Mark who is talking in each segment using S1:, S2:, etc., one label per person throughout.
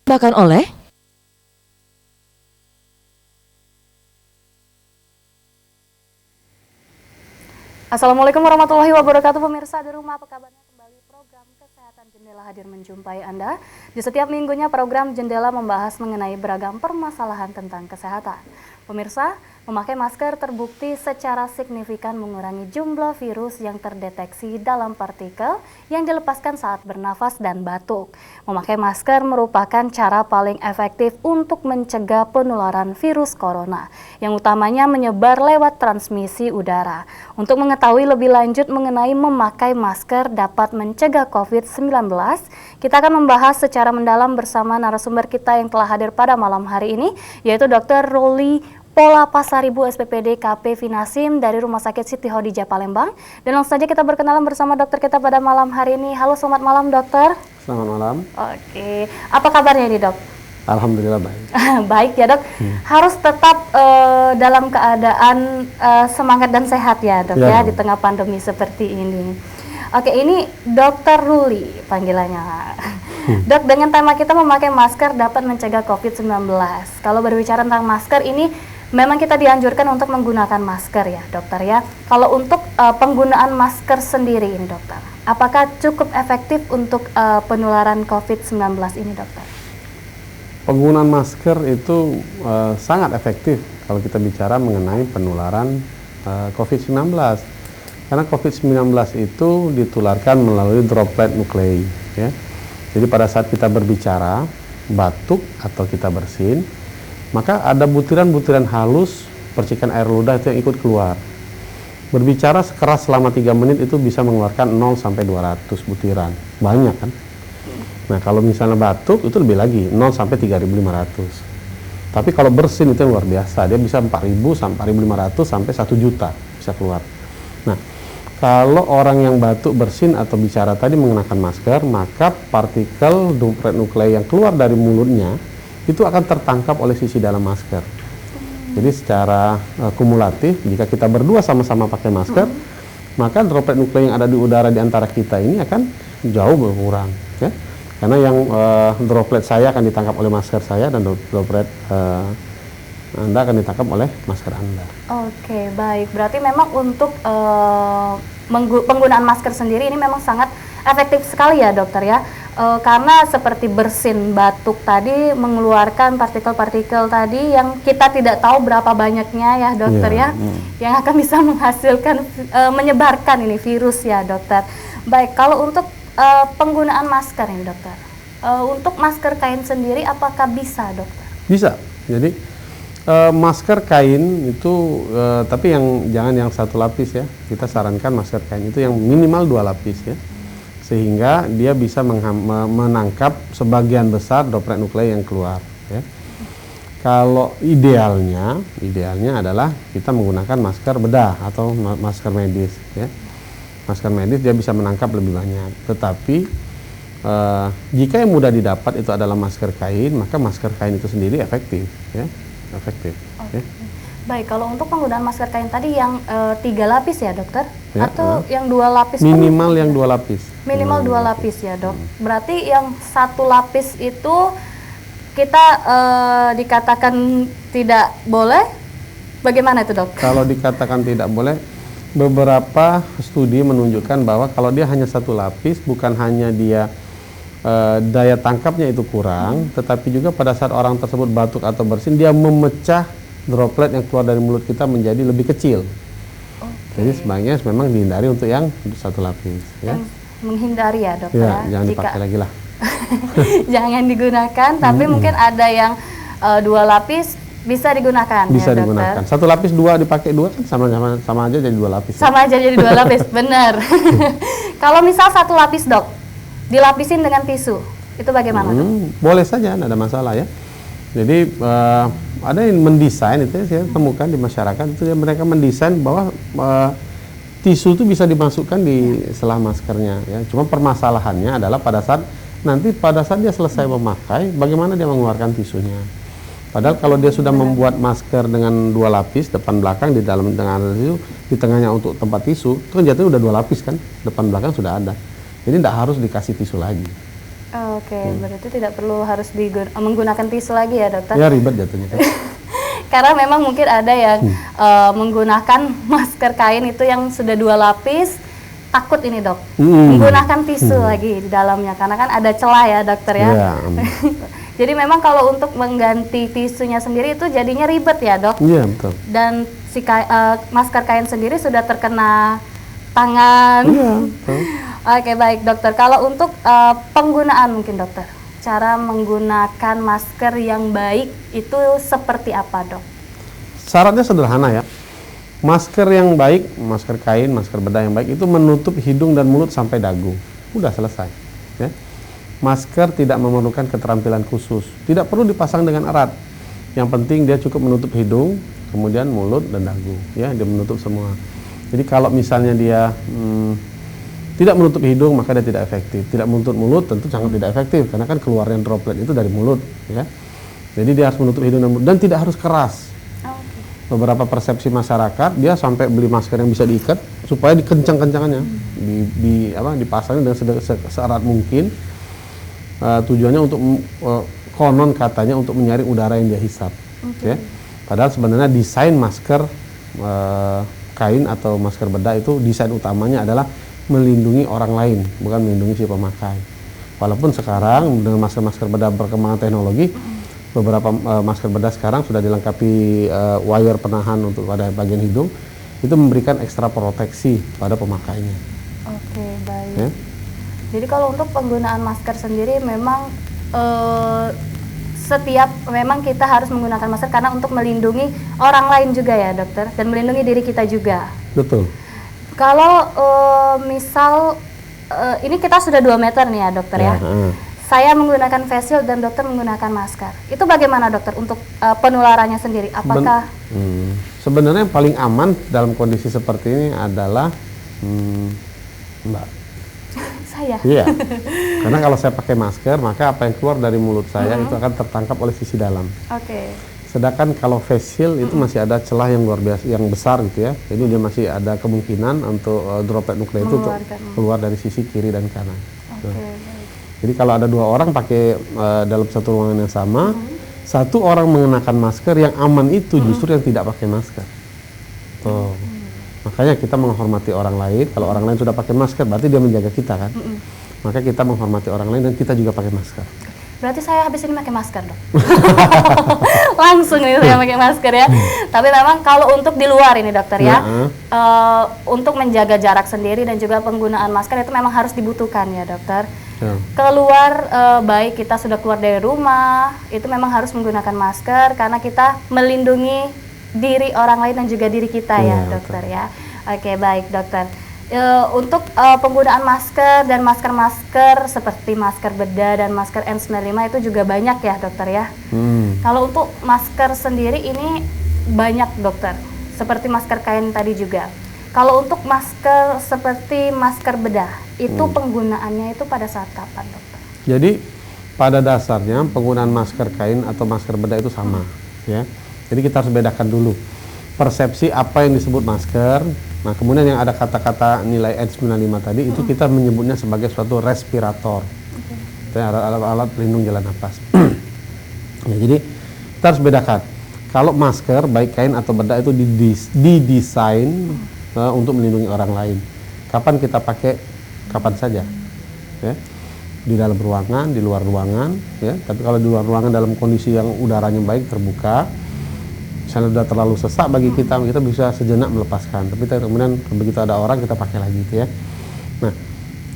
S1: Bahkan oleh
S2: Assalamualaikum warahmatullahi wabarakatuh, pemirsa di rumah, apa kabarnya? Kembali program Kesehatan Jendela hadir menjumpai Anda. Di setiap minggunya program Jendela membahas mengenai beragam permasalahan tentang kesehatan. Pemirsa, memakai masker terbukti secara signifikan mengurangi jumlah virus yang terdeteksi dalam partikel yang dilepaskan saat bernafas dan batuk. Memakai masker merupakan cara paling efektif untuk mencegah penularan virus corona, yang utamanya menyebar lewat transmisi udara. Untuk mengetahui lebih lanjut mengenai memakai masker dapat mencegah COVID-19, kita akan membahas secara mendalam bersama narasumber kita yang telah hadir pada malam hari ini, yaitu Dr. Ruli Pola Pasaribu SPPD KP Finasim dari Rumah Sakit Siti Khadijah Palembang. Dan langsung saja kita berkenalan bersama dokter kita pada malam hari ini. Halo, selamat malam dokter.
S3: Selamat malam.
S2: Oke, apa kabarnya ini dok?
S3: Alhamdulillah baik.
S2: Baik ya dok. Harus tetap dalam keadaan semangat dan sehat ya dok ya di tengah pandemi seperti ini. Oke, ini Dokter Ruli panggilannya. Dok, dengan tema kita memakai masker dapat mencegah COVID-19. Kalau berbicara tentang masker ini, memang kita dianjurkan untuk menggunakan masker ya dokter ya. Kalau untuk penggunaan masker sendiri ini dokter, apakah cukup efektif untuk penularan COVID-19 ini dokter?
S3: Penggunaan masker itu sangat efektif kalau kita bicara mengenai penularan COVID-19. Karena COVID-19 itu ditularkan melalui droplet nuklei. Ya. Jadi pada saat kita berbicara, batuk atau kita bersin, maka ada butiran-butiran halus percikan air ludah itu yang ikut keluar. Berbicara sekeras selama 3 menit itu bisa mengeluarkan 0 sampai 200 butiran. Banyak kan? Nah, kalau misalnya batuk itu lebih lagi, 0 sampai 3.500. Tapi kalau bersin itu luar biasa, dia bisa 4.000 sampai 4.500 sampai 1 juta bisa keluar. Nah, kalau orang yang batuk, bersin atau bicara tadi menggunakan masker, maka partikel droplet nuklei yang keluar dari mulutnya itu akan tertangkap oleh sisi dalam masker. Jadi secara kumulatif, jika kita berdua sama-sama pakai masker, maka droplet nuklei yang ada di udara di antara kita ini akan jauh berkurang. Ya? Karena yang droplet saya akan ditangkap oleh masker saya dan droplet Anda akan ditangkap oleh masker Anda.
S2: Oke, baik. Berarti memang untuk penggunaan masker sendiri ini memang sangat efektif sekali ya dokter ya. Karena seperti bersin, batuk tadi mengeluarkan partikel-partikel tadi yang kita tidak tahu berapa banyaknya ya dokter ya, yang akan bisa menghasilkan, menyebarkan ini virus ya dokter. Baik, kalau untuk penggunaan masker ini dokter, untuk masker kain sendiri apakah bisa dokter?
S3: Bisa. Jadi masker kain itu tapi jangan yang 1 lapis ya. Kita sarankan masker kain itu yang minimal 2 lapis ya, sehingga dia bisa menangkap sebagian besar droplet nuklei yang keluar ya. Kalau idealnya adalah kita menggunakan masker bedah atau masker medis ya. Masker medis dia bisa menangkap lebih banyak. Tetapi jika yang mudah didapat itu adalah masker kain, maka masker kain itu sendiri efektif ya. Efektif.
S2: Okay. Baik, kalau untuk penggunaan masker kain tadi yang 3 lapis ya dokter? Ya, atau yang 2 lapis?
S3: Minimal yang 2 lapis.
S2: Minimal 2 lapis ya dok. Berarti yang 1 lapis itu kita dikatakan tidak boleh? Bagaimana itu dok?
S3: Kalau dikatakan tidak boleh, beberapa studi menunjukkan bahwa kalau dia hanya 1 lapis, bukan hanya dia daya tangkapnya itu kurang, tetapi juga pada saat orang tersebut batuk atau bersin, dia memecah droplet yang keluar dari mulut kita menjadi lebih kecil. Jadi sebaiknya memang dihindari untuk yang 1 lapis. Ya.
S2: Menghindari ya dokter.
S3: Ya, jangan dipakai lagi lah.
S2: Jangan digunakan, tapi mungkin ada yang 2 lapis bisa digunakan.
S3: Bisa
S2: ya,
S3: digunakan. Dokter? 1 lapis 2 dipakai 2 kan sama aja jadi 2 lapis.
S2: Sama aja jadi 2 lapis, benar. Kalau misal 1 lapis dok, dilapisin dengan tisu, itu bagaimana?
S3: Boleh saja, tidak ada masalah ya. Jadi ada yang mendesain itu saya temukan di masyarakat itu mereka mendesain bahwa tisu itu bisa dimasukkan di selah maskernya ya. Cuma permasalahannya adalah pada saat dia selesai memakai, bagaimana dia mengeluarkan tisunya. Padahal kalau dia sudah membuat masker dengan 2 lapis depan belakang, di dalam dengan tisu, di tengahnya untuk tempat tisu, itu kan jatuhnya udah 2 lapis kan, depan belakang sudah ada. Jadi tidak harus dikasih tisu lagi.
S2: Oke, berarti tidak perlu harus menggunakan tisu lagi ya dokter?
S3: Ya ribet jatuhnya.
S2: Karena memang mungkin ada yang menggunakan masker kain itu yang sudah 2 lapis, takut ini dok, menggunakan tisu lagi di dalamnya, karena kan ada celah ya dokter ya. Jadi memang kalau untuk mengganti tisunya sendiri itu jadinya ribet ya dok?
S3: Iya betul.
S2: Dan si masker kain sendiri sudah terkena tangan.
S3: Iya betul.
S2: Oke baik dokter, kalau untuk penggunaan mungkin dokter, cara menggunakan masker yang baik itu seperti apa dok?
S3: Syaratnya sederhana ya, masker yang baik, masker kain, masker bedah yang baik itu menutup hidung dan mulut sampai dagu, udah selesai ya. Masker tidak memerlukan keterampilan khusus, tidak perlu dipasang dengan erat, yang penting dia cukup menutup hidung, kemudian mulut dan dagu ya, dia menutup semua. Jadi kalau misalnya dia tidak menutup hidung maka dia tidak efektif. Tidak menutup mulut tentu sangat tidak efektif karena kan keluarnya droplet itu dari mulut ya. Jadi dia harus menutup hidung dan mulut dan tidak harus keras. Beberapa persepsi masyarakat dia sampai beli masker yang bisa diikat supaya dikencang-kencangannya, dipasangnya dengan seerat mungkin. Tujuannya untuk konon katanya untuk menyaring udara yang dia hisap. Ya. Padahal sebenarnya desain masker kain atau masker bedah itu desain utamanya adalah melindungi orang lain, bukan melindungi si pemakai. Walaupun sekarang dengan masker-masker bedah perkembangan teknologi, beberapa masker bedah sekarang sudah dilengkapi wire penahan untuk pada bagian hidung, itu memberikan ekstra proteksi pada pemakainya.
S2: Oke, baik.
S3: Ya?
S2: Jadi kalau untuk penggunaan masker sendiri memang memang kita harus menggunakan masker karena untuk melindungi orang lain juga ya dokter, dan melindungi diri kita juga.
S3: Betul.
S2: Kalau misal ini kita sudah 2 meter nih ya dokter ya. Saya menggunakan face shield dan dokter menggunakan masker. Itu bagaimana dokter untuk penularannya sendiri? Apakah
S3: sebenarnya yang paling aman dalam kondisi seperti ini adalah Mbak.
S2: Saya.
S3: Iya. Karena kalau saya pakai masker, maka apa yang keluar dari mulut saya itu akan tertangkap oleh sisi dalam.
S2: Oke.
S3: Sedangkan kalau face shield itu masih ada celah yang luar biasa, yang besar gitu ya. Jadi dia masih ada kemungkinan untuk droplet nuklei itu untuk keluar dari sisi kiri dan kanan. Jadi kalau ada 2 orang pakai dalam satu ruangan yang sama, satu orang mengenakan masker, yang aman itu justru yang tidak pakai masker. Tuh. Makanya kita menghormati orang lain. Kalau orang lain sudah pakai masker, berarti dia menjaga kita kan. Maka kita menghormati orang lain dan kita juga pakai masker.
S2: Berarti saya habis ini pakai masker dong. Langsung nih saya pakai masker ya. Tapi memang kalau untuk di luar ini dokter ya, untuk menjaga jarak sendiri dan juga penggunaan masker itu memang harus dibutuhkan ya dokter. Keluar baik kita sudah keluar dari rumah, itu memang harus menggunakan masker karena kita melindungi diri orang lain dan juga diri kita ya dokter ya. Oke baik dokter. Untuk penggunaan masker dan masker-masker seperti masker bedah dan masker N95 itu juga banyak ya dokter ya. Kalau untuk masker sendiri ini banyak dokter, seperti masker kain tadi juga. Kalau untuk masker seperti masker bedah, itu penggunaannya itu pada saat kapan dokter?
S3: Jadi pada dasarnya penggunaan masker kain atau masker bedah itu sama ya. Jadi kita harus bedakan dulu persepsi apa yang disebut masker. Nah kemudian yang ada kata-kata nilai N95 tadi itu kita menyebutnya sebagai suatu respirator. Itu alat pelindung jalan nafas. Ya, jadi kita harus bedakan. Kalau masker baik kain atau bedah itu didesain untuk melindungi orang lain. Kapan kita pakai? Kapan saja. Ya. Di dalam ruangan, di luar ruangan. Ya. Tapi kalau di luar ruangan dalam kondisi yang udaranya baik, terbuka, misalnya sudah terlalu sesak bagi kita bisa sejenak melepaskan. Tapi kemudian begitu ada orang kita pakai lagi gitu ya. Nah,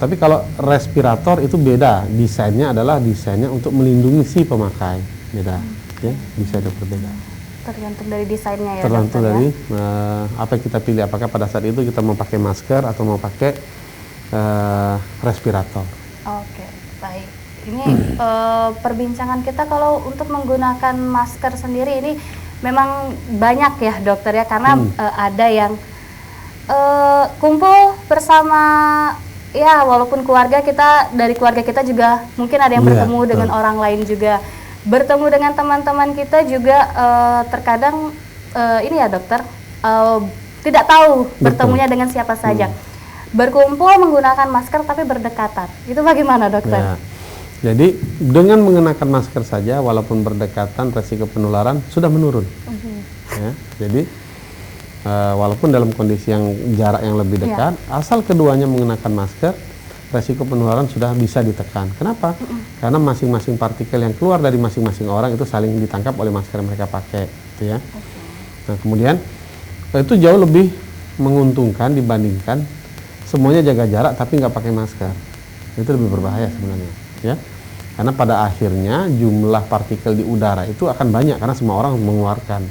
S3: tapi kalau respirator itu beda. Desainnya adalah desainnya untuk melindungi si pemakai. Beda. Ya, desainnya berbeda.
S2: Tergantung dari desainnya ya
S3: tergantung
S2: dokter,
S3: dari
S2: ya?
S3: Apa yang kita pilih, apakah pada saat itu kita mau pakai masker atau mau pakai respirator.
S2: Oke, baik. Ini perbincangan kita kalau untuk menggunakan masker sendiri ini memang banyak ya dokter ya, karena ada yang kumpul bersama ya, walaupun keluarga kita, dari keluarga kita juga mungkin ada yang bertemu dengan orang lain juga, bertemu dengan teman-teman kita juga terkadang ini ya dokter tidak tahu bertemunya dengan siapa saja. Berkumpul menggunakan masker tapi berdekatan, itu bagaimana dokter?
S3: Ya. Jadi dengan mengenakan masker saja, walaupun berdekatan, resiko penularan sudah menurun. Ya, jadi walaupun dalam kondisi yang jarak yang lebih dekat, asal keduanya mengenakan masker, resiko penularan sudah bisa ditekan. Kenapa? Karena masing-masing partikel yang keluar dari masing-masing orang itu saling ditangkap oleh masker yang mereka pakai, gitu ya. Nah, kemudian itu jauh lebih menguntungkan dibandingkan semuanya jaga jarak tapi nggak pakai masker. Itu lebih berbahaya sebenarnya, ya. Karena pada akhirnya jumlah partikel di udara itu akan banyak karena semua orang mengeluarkan.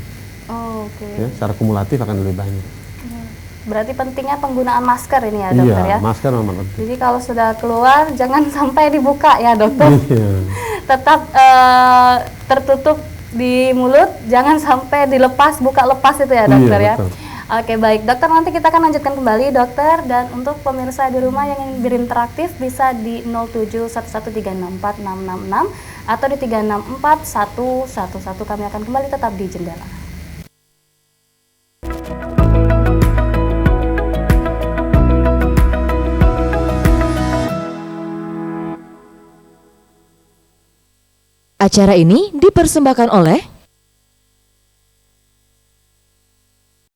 S3: Ya, secara kumulatif akan lebih banyak.
S2: Berarti pentingnya penggunaan masker ini ya dokter ya?
S3: Iya, masker memang penting.
S2: Jadi kalau sudah keluar jangan sampai dibuka ya dokter.
S3: Iya.
S2: Tetap tertutup di mulut, jangan sampai dilepas, buka lepas itu ya dokter ya?
S3: Betul.
S2: Oke baik, dokter nanti kita akan lanjutkan kembali dokter, dan untuk pemirsa di rumah yang ingin berinteraktif bisa di 0711364666 atau di 364111. Kami akan kembali tetap di Jendela.
S1: Acara ini dipersembahkan oleh